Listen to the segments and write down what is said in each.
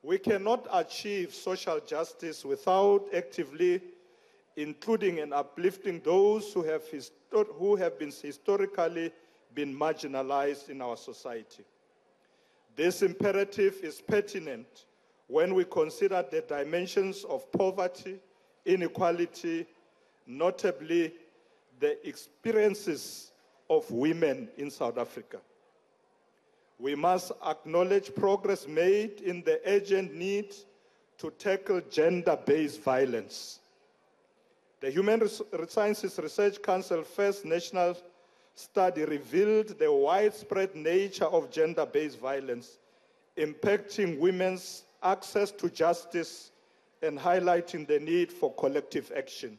We cannot achieve social justice without actively including and uplifting those who have historically been marginalized in our society. This imperative is pertinent when we consider the dimensions of poverty, inequality, notably the experiences of women in South Africa. We must acknowledge progress made in the urgent need to tackle gender-based violence. The Human Sciences Research Council first national study revealed the widespread nature of gender-based violence, impacting women's access to justice and highlighting the need for collective action.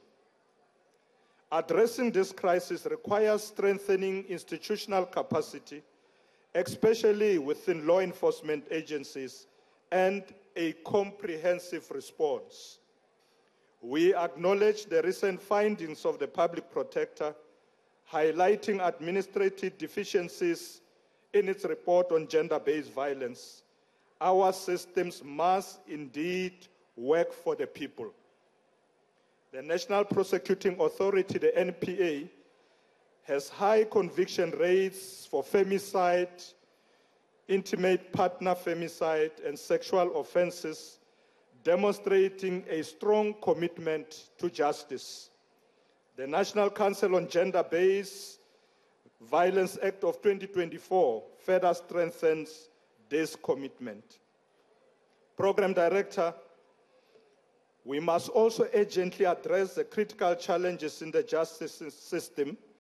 Addressing this crisis requires strengthening institutional capacity, especially within law enforcement agencies, and a comprehensive response. We acknowledge the recent findings of the Public Protector, highlighting administrative deficiencies in its report on gender-based violence. Our systems must indeed work for the people. The National Prosecuting Authority, the NPA, has high conviction rates for femicide, intimate partner femicide, and sexual offenses, demonstrating a strong commitment to justice. The National Council on Gender-Based Violence Act of 2024 further strengthens this commitment. Program Director, we must also urgently address the critical challenges in the justice system